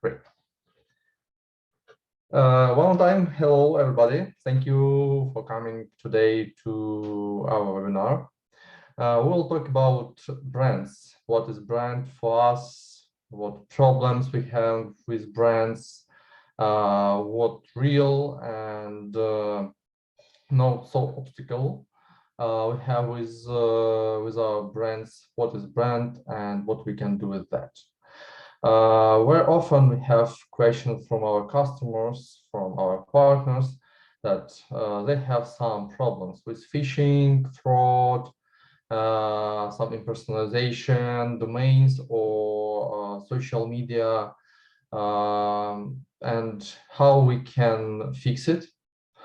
Great. One more time, hello everybody. Thank you for coming today to our webinar. We'll talk about brands. What is brand for us? What problems we have with brands? What real and not so obstacle we have with our brands? What is brand and what we can do with that? Where often we have questions from our customers, from our partners, that they have some problems with phishing, fraud, some impersonation, domains, or social media, and how we can fix it,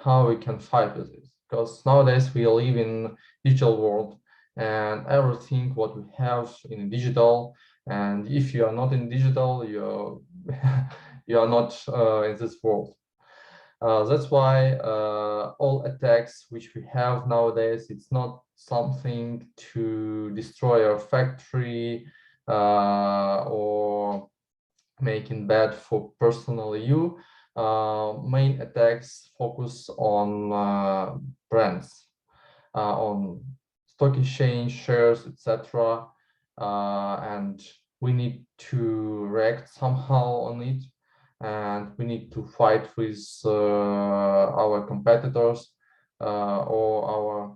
how we can fight with it. Because nowadays we live in digital world, and everything what we have in digital. And if you are not in digital, you are not in this world. That's why all attacks which we have nowadays, it's not something to destroy our factory or making bad for personally you. Main attacks focus on brands, on stock exchange, shares, etc. And we need to react somehow on it, and we need to fight with our competitors or our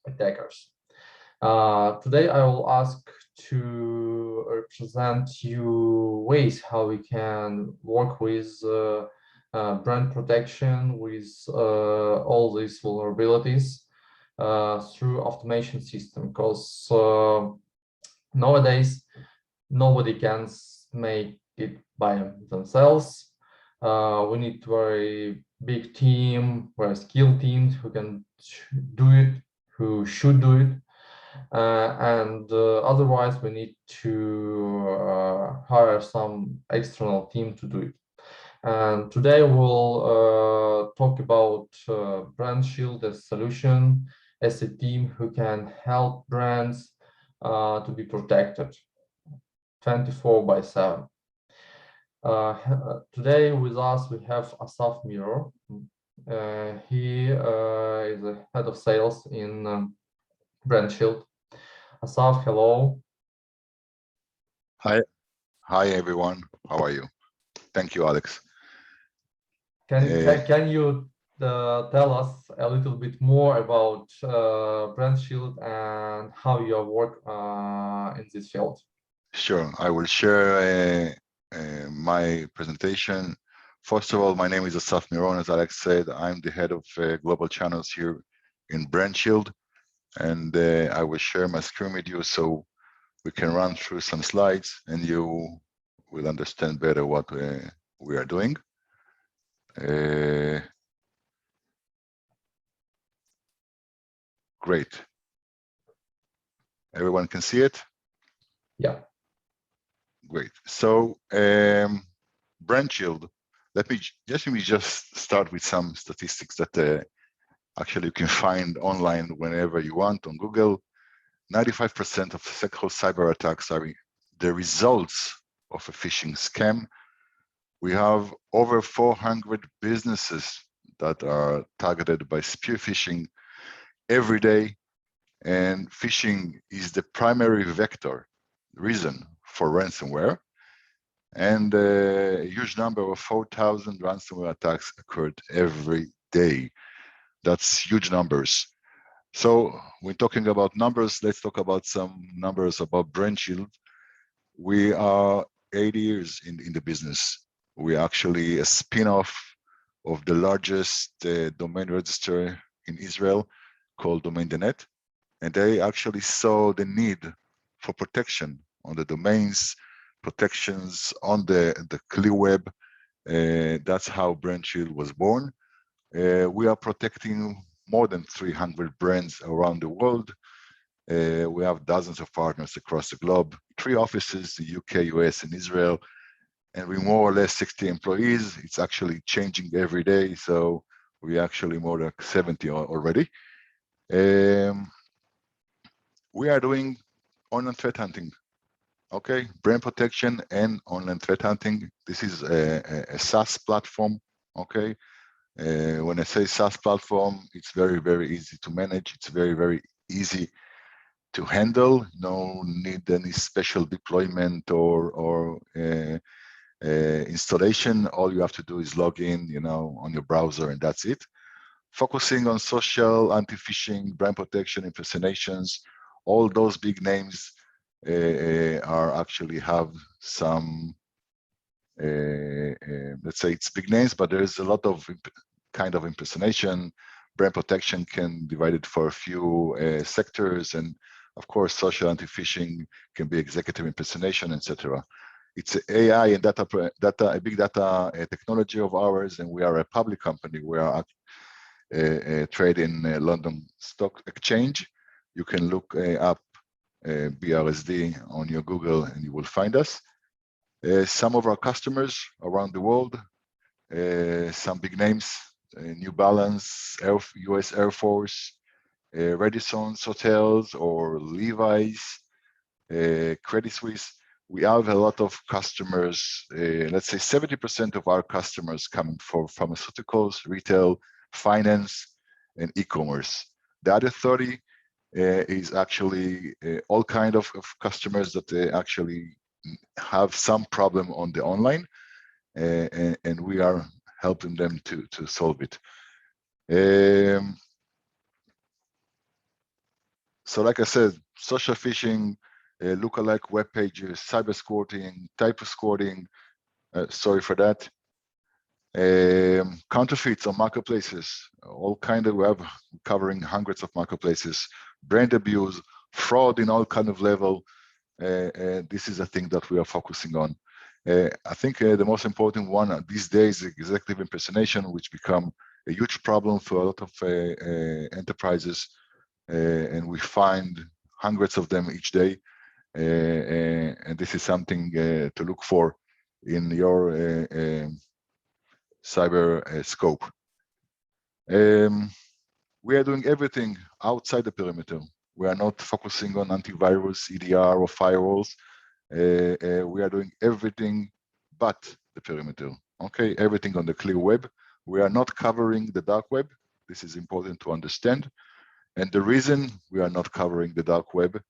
attackers. Today I will ask to represent you ways how we can work with brand protection with all these vulnerabilities through automation system, because nowadays nobody can make it by themselves. We need very big team, very skilled teams who can do it, who should do it, and otherwise we need to hire some external team to do it. And today we'll talk about BrandShield as a solution, as a team who can help brands to be protected 24/7. Today with us we have Asaf Miro. He is the head of sales in BrandShield. Asaf, hello. Hi everyone. How are you? Thank you, Alex. Can you tell us a little bit more about BrandShield and how you work in this field? Sure, I will share my presentation. First of all, my name is Asaf Miron. As Alex said, I'm the head of global channels here in BrandShield, and I will share my screen with you so we can run through some slides and you will understand better what we are doing. Great. Everyone can see it? Yeah. Great. So BrandShield, let me just start with some statistics that actually you can find online whenever you want on Google. 95% of successful cyber attacks are the results of a phishing scam. We have over 400 businesses that are targeted by spear phishing every day, and phishing is the primary vector reason for ransomware, and a huge number of 4,000 ransomware attacks occurred every day. That's huge numbers. So when talking about numbers, let's talk about some numbers about BrandShield. We are 80 years in the business. We're actually a spin-off of the largest domain register in Israel called Domain.net, and they actually saw the need for protection on the domains, protections on the clear web. That's how BrandShield was born. We are protecting more than 300 brands around the world. We have dozens of partners across the globe, 3 offices, the UK, US, and Israel, and we more or less 60 employees. It's actually changing every day, so we actually more than 70 already. We are doing online threat hunting. Okay, brand protection and online threat hunting. This is a SaaS platform. Okay, when I say SaaS platform, it's very, very easy to manage. It's very, very easy to handle. No need any special deployment or installation. All you have to do is log in, on your browser, and that's it. Focusing on social, anti-phishing, brand protection, impersonations, all those big names are actually have some, let's say it's big names, but there's a lot of kind of impersonation. Brand protection can divide it for a few sectors, and of course, social anti-phishing can be executive impersonation, etc. It's AI and a big data technology of ours, and we are a public company. We are trade in London Stock Exchange. You can look up BRSD on your Google and you will find us. Some of our customers around the world, some big names, New Balance, US Air Force, Radisson Hotels or Levi's, Credit Suisse. We have a lot of customers, let's say 70% of our customers coming from pharmaceuticals, retail, finance, and e-commerce. The other 30 is actually all kind of customers that actually have some problem on the online, and we are helping them to solve it. So like I said, social phishing, lookalike web pages, cyber squatting, typo squatting, sorry for that. Counterfeits on marketplaces, all kind of web, covering hundreds of marketplaces, brand abuse, fraud in all kind of level. This is a thing that we are focusing on. I think the most important one these days is executive impersonation, which become a huge problem for a lot of enterprises, and we find hundreds of them each day. And this is something to look for in your cyber scope. We are doing everything outside the perimeter. We are not focusing on antivirus, EDR, or firewalls. We are doing everything but the perimeter. Okay, everything on the clear web. We are not covering the dark web. This is important to understand. And the reason we are not covering the dark web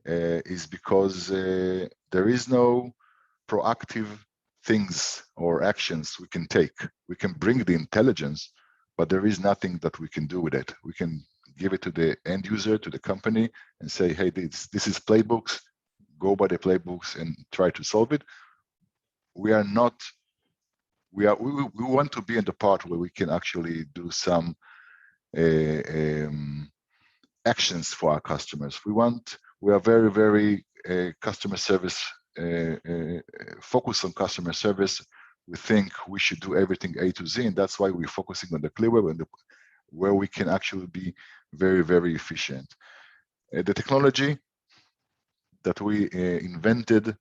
is because there is no proactive things or actions we can take. We can bring the intelligence, but there is nothing that we can do with it. We can give it to the end user, to the company, and say, hey, this is playbooks, go by the playbooks and try to solve it. We are not, we want to be in the part where we can actually do some actions for our customers. We are very, very customer service, focused on customer service. We think we should do everything A to Z, and that's why we're focusing on the clear web and where we can actually be very, very efficient. The technology that we invented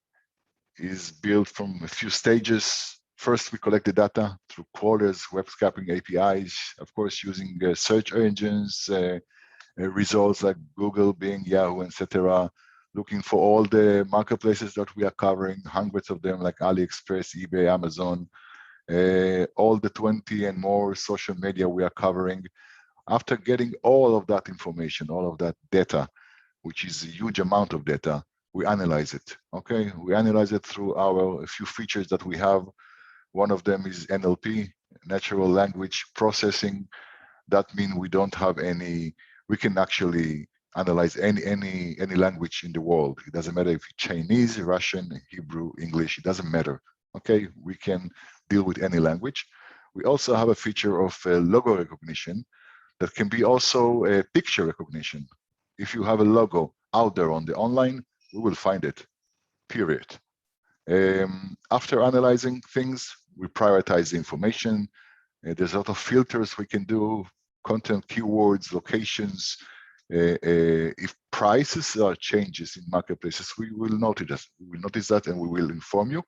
is built from a few stages. First, we collect the data through crawlers, web scraping APIs, of course, using search engines, results like Google, Bing, Yahoo, etc. Looking for all the marketplaces that we are covering, hundreds of them like AliExpress, eBay, Amazon, all the 20 and more social media we are covering. After getting all of that information, all of that data, which is a huge amount of data, we analyze it, okay? We analyze it through a few features that we have. One of them is NLP, natural language processing. That means we don't have any, we can actually analyze any language in the world. It doesn't matter if it's Chinese, Russian, Hebrew, English, it doesn't matter, okay? We can deal with any language. We also have a feature of logo recognition that can be also a picture recognition. If you have a logo out there on the online, we will find it, period. After analyzing things, we prioritize the information. There's a lot of filters we can do, content, keywords, locations. If prices are changes in marketplaces, we will notice that and we will inform you.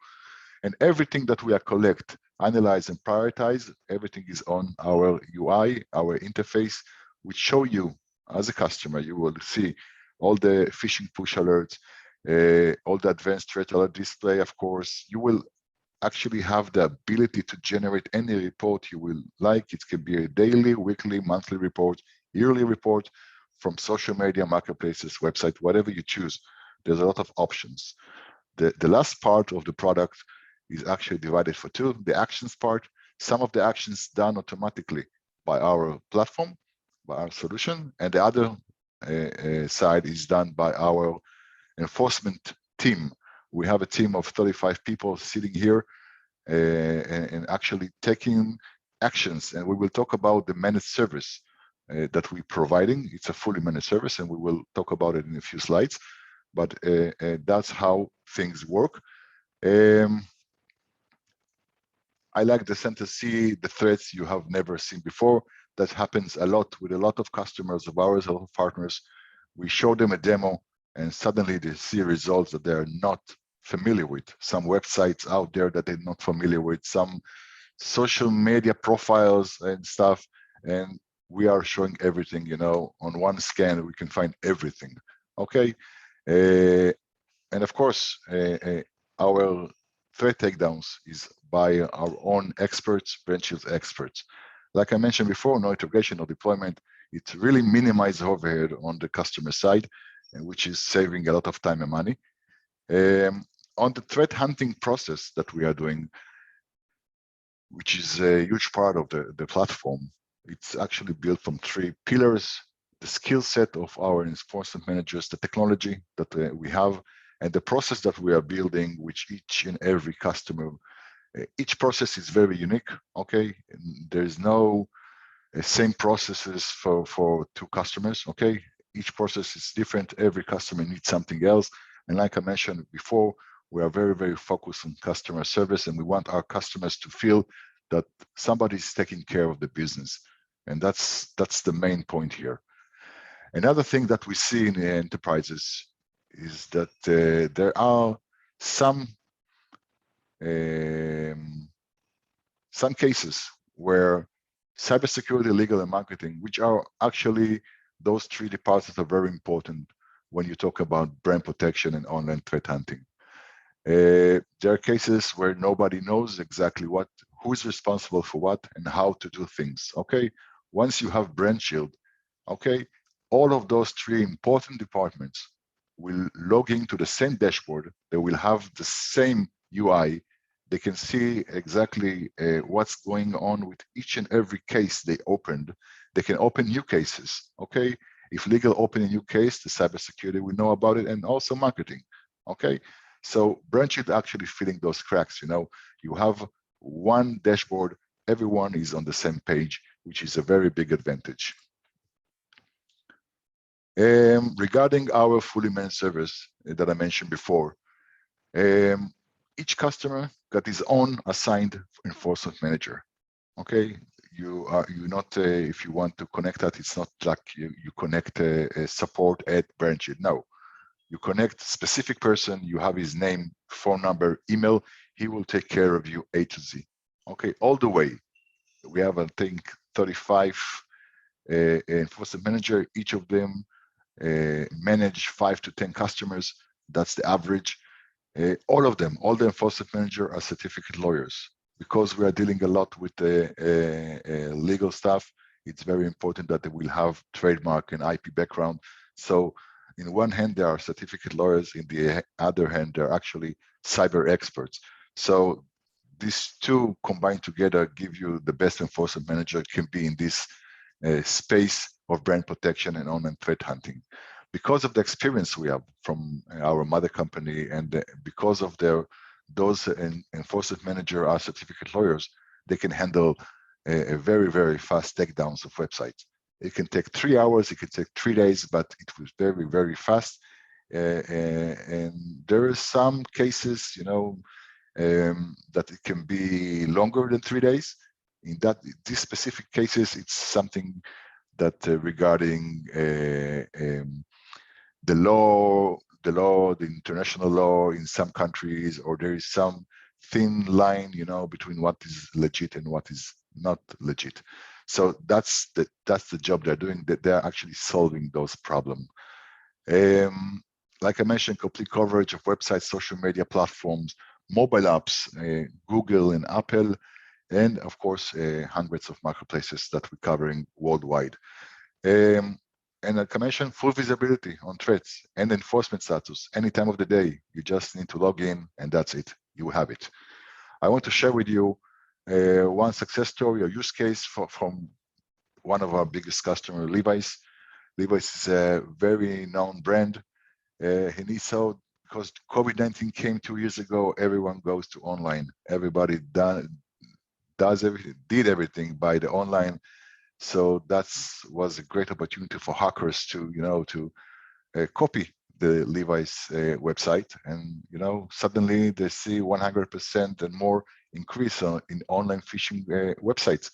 And everything that we are collect, analyze, and prioritize, everything is on our UI, our interface, which show you as a customer, you will see all the phishing push alerts. all the advanced threat alert display, of course. You will actually have the ability to generate any report you will like. It can be a daily, weekly, monthly report, yearly report from social media, marketplaces, website, whatever you choose. There's a lot of options. The last part of the product is actually divided for two. The actions part, some of the actions done automatically by our platform, by our solution, and the other side is done by our enforcement team. We have a team of 35 people sitting here and actually taking actions. And we will talk about the managed service that we're providing. It's a fully managed service, and we will talk about it in a few slides. But that's how things work. I like the sentence, see the threats you have never seen before. That happens a lot with a lot of customers of ours, a lot of partners. We show them a demo, and suddenly they see results that they're not familiar with. Some websites out there that they're not familiar with, some social media profiles and stuff. And we are showing everything, on one scan, we can find everything. Okay. And of course, our threat takedowns is by our own experts, BrandShield experts. Like I mentioned before, no integration, no deployment. It really minimizes overhead on the customer side, which is saving a lot of time and money. On the threat hunting process that we are doing, which is a huge part of the platform, it's actually built from three pillars: the skill set of our enforcement managers, the technology that we have, and the process that we are building, which each and every customer, each process is very unique, okay? And there's no same processes for two customers, okay? Each process is different. Every customer needs something else. And like I mentioned before, we are very, very focused on customer service, and we want our customers to feel that somebody's taking care of the business. And that's the main point here. Another thing that we see in the enterprises is that there are some cases where cybersecurity, legal, and marketing, which are actually those three departments that are very important when you talk about brand protection and online threat hunting. There are cases where nobody knows exactly who is responsible for what and how to do things. Okay, once you have BrandShield, okay, all of those three important departments will log into the same dashboard. They will have the same UI. They can see exactly what's going on with each and every case they opened. They can open new cases, okay? If legal open a new case, the cybersecurity will know about it, and also marketing, okay? So BrandShield actually filling those cracks, you have one dashboard, everyone is on the same page, which is a very big advantage. Regarding our fully managed service that I mentioned before, each customer got his own assigned enforcement manager. Okay, you not if you want to connect that, it's not like you connect a support at BrandShield. No, you connect a specific person. You have his name, phone number, email. He will take care of you A to Z. Okay, all the way. We have, I think, 35 enforcement manager. Each of them manage 5 to 10 customers. That's the average. All of them, all the enforcement manager are certificate lawyers. Because we are dealing a lot with legal stuff, it's very important that they will have trademark and IP background. So in one hand, there are certificate lawyers. In the other hand, they're actually cyber experts. So these two combined together give you the best enforcement manager can be in this space of brand protection and online threat hunting. Because of the experience we have from our mother company, and because of those enforcement manager are certificate lawyers, they can handle a very, very fast takedowns of websites. It can take 3 hours, it can take 3 days, but it was very, very fast. And there are some cases, that it can be longer than 3 days. In these specific cases, it's something that regarding the law, the international law in some countries, or there is some thin line, between what is legit and what is not legit. So that's the job they're doing. That they're actually solving those problems. like I mentioned, complete coverage of websites, social media platforms, mobile apps, Google and Apple, and of course, hundreds of marketplaces that we're covering worldwide. And like I mentioned, full visibility on threats and enforcement status any time of the day. You just need to log in and that's it. You have it. I want to share with you one success story or use case from one of our biggest customers, Levis. Levis is a very known brand. He needs so because COVID-19 came 2 years ago, everyone goes to online. Everybody did everything by the online. So that was a great opportunity for hackers to, to copy the Levi's website, and suddenly they see 100% and more increase in online phishing websites.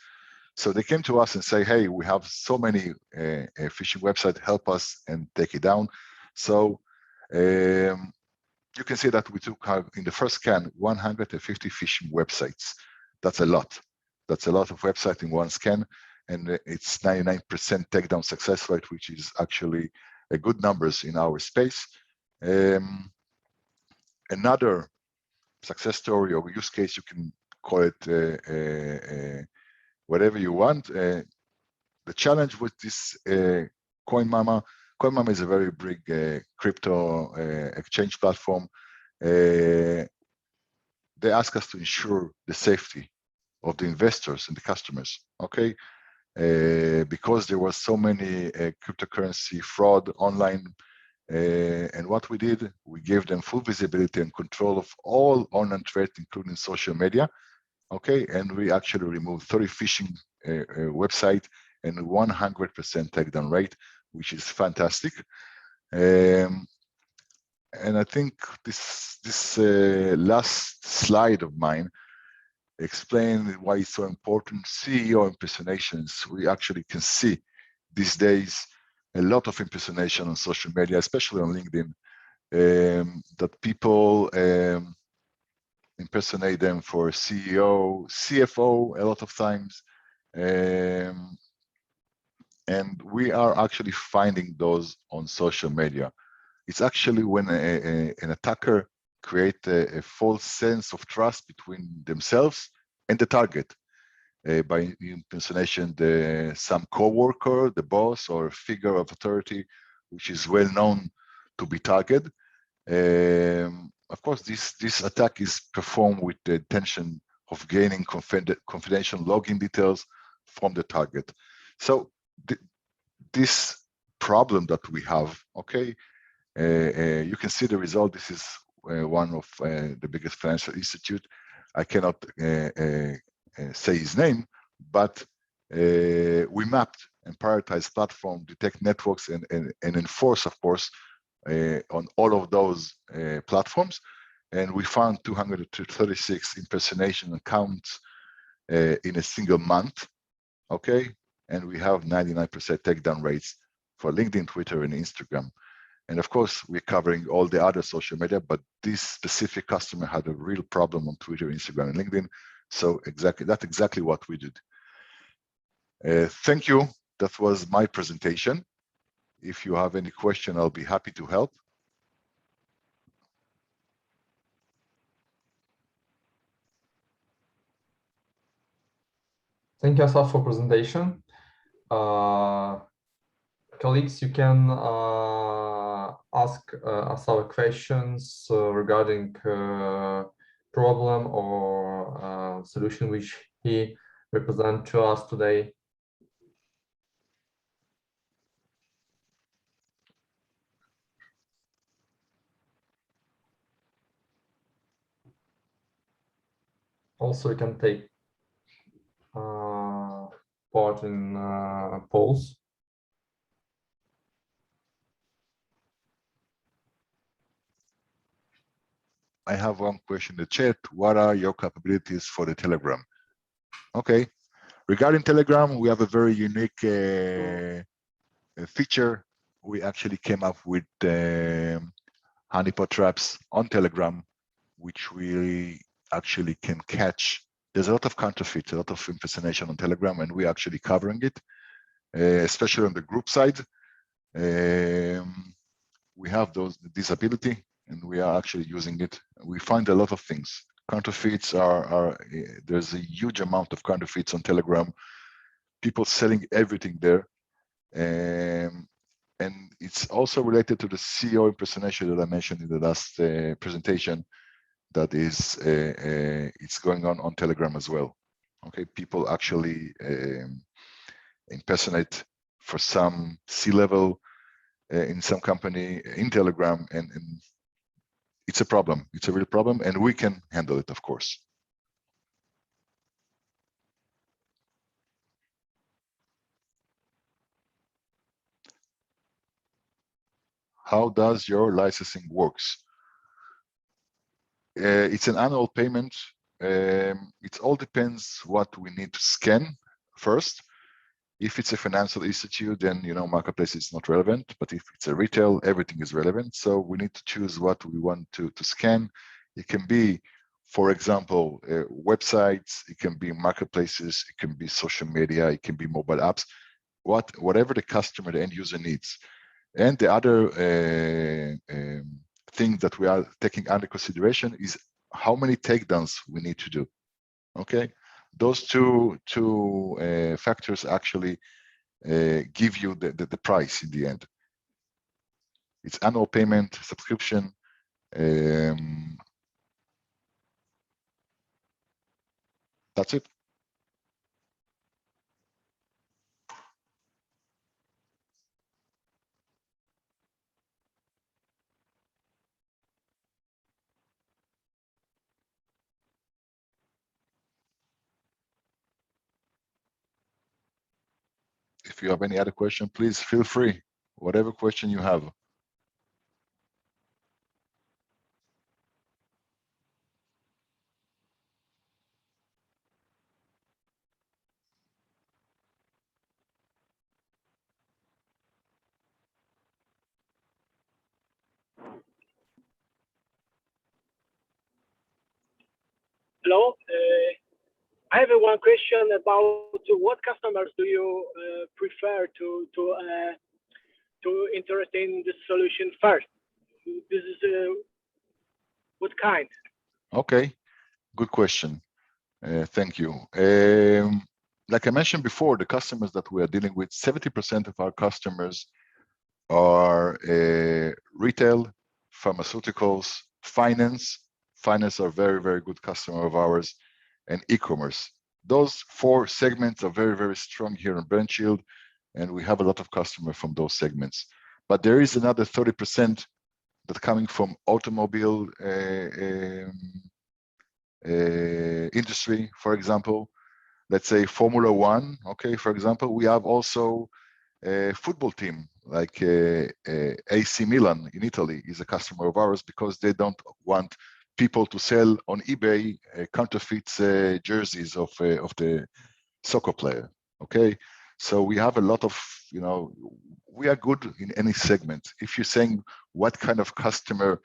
So they came to us and say, hey, we have so many phishing websites, help us and take it down. So you can see that we took in the first scan 150 phishing websites. That's a lot. That's a lot of websites in one scan, and it's 99% takedown success rate, which is actually a good numbers in our space. Another success story or use case, you can call it whatever you want. The challenge with this Coinmama is a very big crypto exchange platform. They ask us to ensure the safety of the investors and the customers, okay? Because there was so many cryptocurrency fraud online. And what we did, we gave them full visibility and control of all online threats, including social media, okay? And we actually removed 30 phishing websites and 100% takedown rate, which is fantastic. And I think this last slide of mine explain why it's so important. CEO impersonations, we actually can see these days a lot of impersonation on social media, especially on LinkedIn, that people impersonate them for CEO, CFO a lot of times. And we are actually finding those on social media. It's actually when an attacker create a false sense of trust between themselves and the target by impersonation, some co-worker, the boss, or figure of authority, which is well known to be targeted. Of course, this attack is performed with the intention of gaining confidential login details from the target. So this problem that we have, okay, you can see the result. This is one of the biggest financial institute. I cannot say his name, but we mapped and prioritized platform, detect networks, and enforce, of course, on all of those platforms. And we found 236 impersonation accounts in a single month, okay? And we have 99% takedown rates for LinkedIn, Twitter, and Instagram. And of course, we're covering all the other social media, but this specific customer had a real problem on Twitter, Instagram, and LinkedIn. So that's exactly what we did. Thank you. That was my presentation. If you have any question, I'll be happy to help. Thank you, Asaf, for presentation. Colleagues, you can ask Asaf questions regarding problem or solution which he represent to us today. Also, you can take part in polls. I have one question in the chat. What are your capabilities for the Telegram? Okay. Regarding Telegram, we have a very unique feature. We actually came up with honeypot traps on Telegram, which we actually can catch. There's a lot of counterfeit, a lot of impersonation on Telegram, and we're actually covering it, especially on the group side. we have this ability, and we are actually using it. We find a lot of things. Counterfeits are there's a huge amount of counterfeits on Telegram. People selling everything there. And it's also related to the CEO impersonation that I mentioned in the last presentation. That is, it's going on Telegram as well. Okay, people actually impersonate for some C-level in some company in Telegram, and it's a problem. It's a real problem, and we can handle it, of course. How does your licensing works? It's an annual payment. It all depends what we need to scan first. If it's a financial institute, then marketplace is not relevant. But if it's a retail, everything is relevant. So we need to choose what we want to scan. It can be, for example, websites. It can be marketplaces. It can be social media. It can be mobile apps. Whatever the customer, the end user needs. And the other thing that we are taking under consideration is how many takedowns we need to do. Okay, those two factors actually give you the price in the end. It's annual payment, subscription. That's it. If you have any other question, please feel free. Whatever question you have. Hello. I have one question about what customers do you prefer to entertain the solution first? This is what kind? Okay, good question. Thank you. Like I mentioned before, the customers that we are dealing with, 70% of our customers are retail, pharmaceuticals, finance. Finance are very, very good customer of ours, and e-commerce. Those 4 segments are very, very strong here in BrandShield, and we have a lot of customers from those segments. But there is another 30% that's coming from automobile industry, for example. Let's say Formula One, okay, for example. We have also a football team like AC Milan in Italy is a customer of ours because they don't want people to sell on eBay counterfeit jerseys of the soccer player. Okay, so we have a lot of, we are good in any segment. If you're saying what kind of customer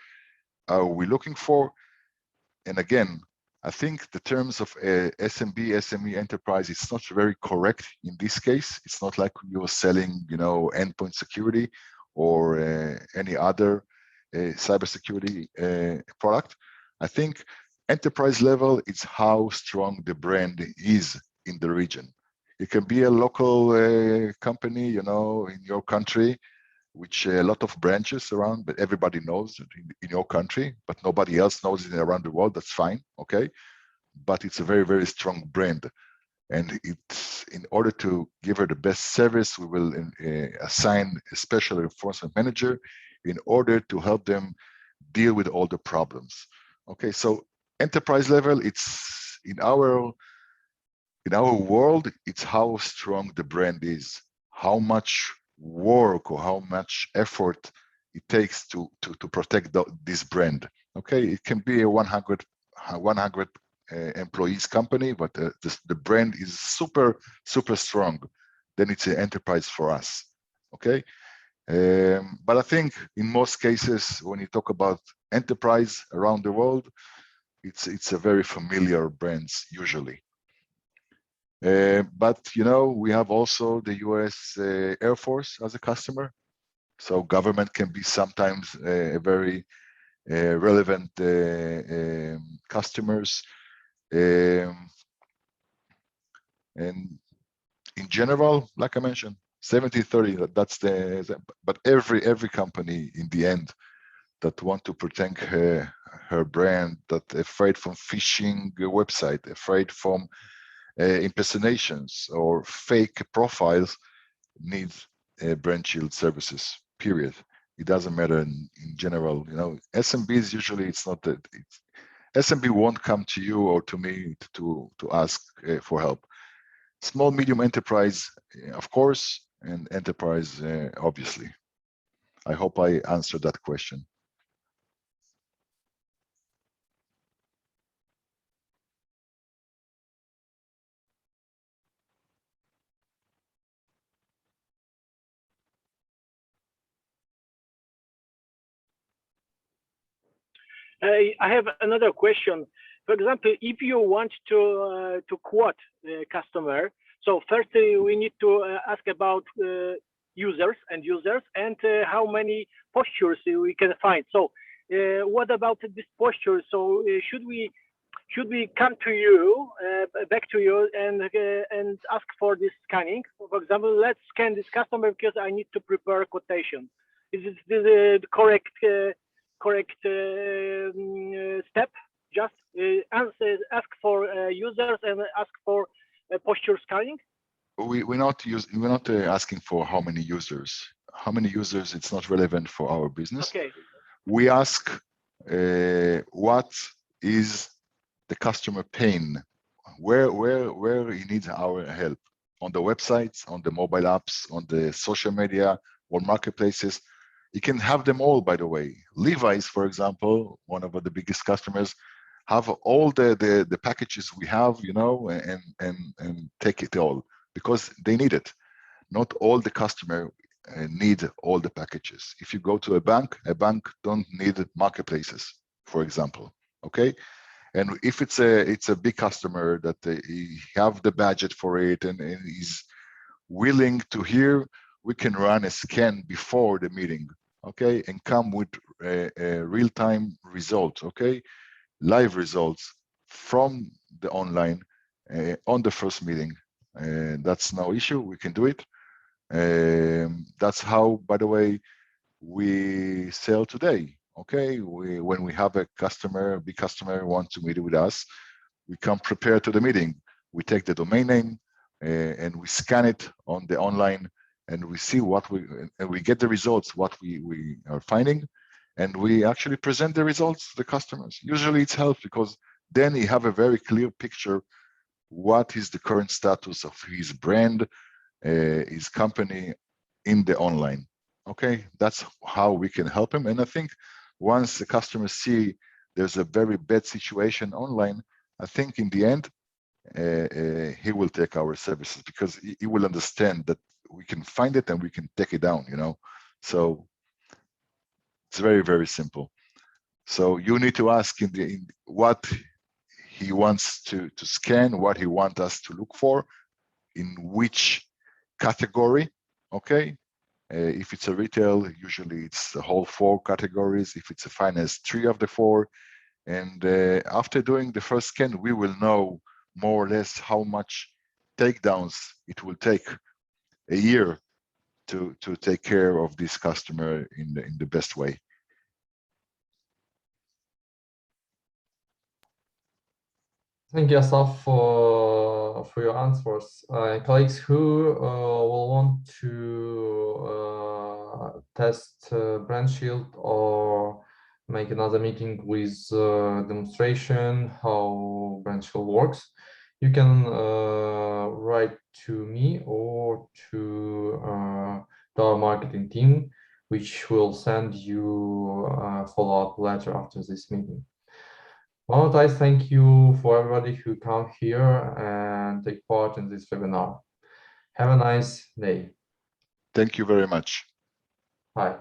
are we looking for, and again, I think the terms of SMB, SME enterprise, it's not very correct in this case. It's not like you're selling, endpoint security or any other cybersecurity product. I think enterprise level is how strong the brand is in the region. It can be a local company, in your country, which a lot of branches around, but everybody knows in your country, but nobody else knows it around the world. That's fine, okay? But it's a very, very strong brand. And it's in order to give her the best service, we will assign a special enforcement manager in order to help them deal with all the problems. Okay, so enterprise level, it's in our world, it's how strong the brand is, how much work or how much effort it takes to protect this brand. Okay, it can be a 100 employees company, but the brand is super strong. Then it's an enterprise for us. Okay, but I think in most cases when you talk about enterprise around the world, it's a very familiar brands usually. But we have also the US Air Force as a customer. So government can be sometimes a very relevant customers. And in general, like I mentioned, 70-30, that's but every company in the end that want to protect her brand, that afraid from phishing website, afraid from impersonations or fake profiles, needs BrandShield services, period. It doesn't matter in general. You know, SMBs usually it's not that SMB won't come to you or to me to ask for help. Small, medium enterprise, of course, and enterprise, obviously. I hope I answered that question. I have another question. For example, if you want to quote a customer, so first we need to ask about users and how many postures we can find. So what about this posture? So should we come to you back to you and ask for this scanning? For example, let's scan this customer because I need to prepare a quotation. Is this the correct step? Just ask for users and ask for posture scanning. We're not asking for how many users. How many users? It's not relevant for our business. Okay. We ask what is the customer pain, where he needs our help, on the websites, on the mobile apps, on the social media or marketplaces. You can have them all, by the way. Levi's, for example, one of the biggest customers, have all the packages we have, you know, and take it all because they need it. Not all the customer need all the packages. If you go to a bank don't need marketplaces, for example. Okay, and if it's a big customer that he have the budget for it and is willing to hear, we can run a scan before the meeting, okay, and come with real-time results, okay, live results from the online on the first meeting. That's no issue, we can do it. That's how, by the way, we sell today. Okay, when we have a big customer wants to meet with us, we come prepared to the meeting. We take the domain name and we scan it on the online, and we see and we get the results, what we are finding, and we actually present the results to the customers. Usually it's helps because then you have a very clear picture what is the current status of his brand, his company in the online. Okay, that's how we can help him. And I think once the customers see there's a very bad situation online, I think in the end he will take our services because he will understand that we can find it and we can take it down, you know. So it's very, very simple. So you need to ask in what he wants to scan, what he wants us to look for, in which category. Okay, if it's a retail, usually it's the whole 4 categories. If it's a finance, 3 of the 4. And after doing the first scan, we will know more or less how much takedowns it will take a year to take care of this customer in the best way. Thank you, Asaf, for your answers. Colleagues who will want to test BrandShield or make another meeting with demonstration how BrandShield works, you can write to me or to our marketing team, which will send you a follow-up letter after this meeting. Well, I thank you for everybody who come here and take part in this webinar. Have a nice day. Thank you very much. Bye.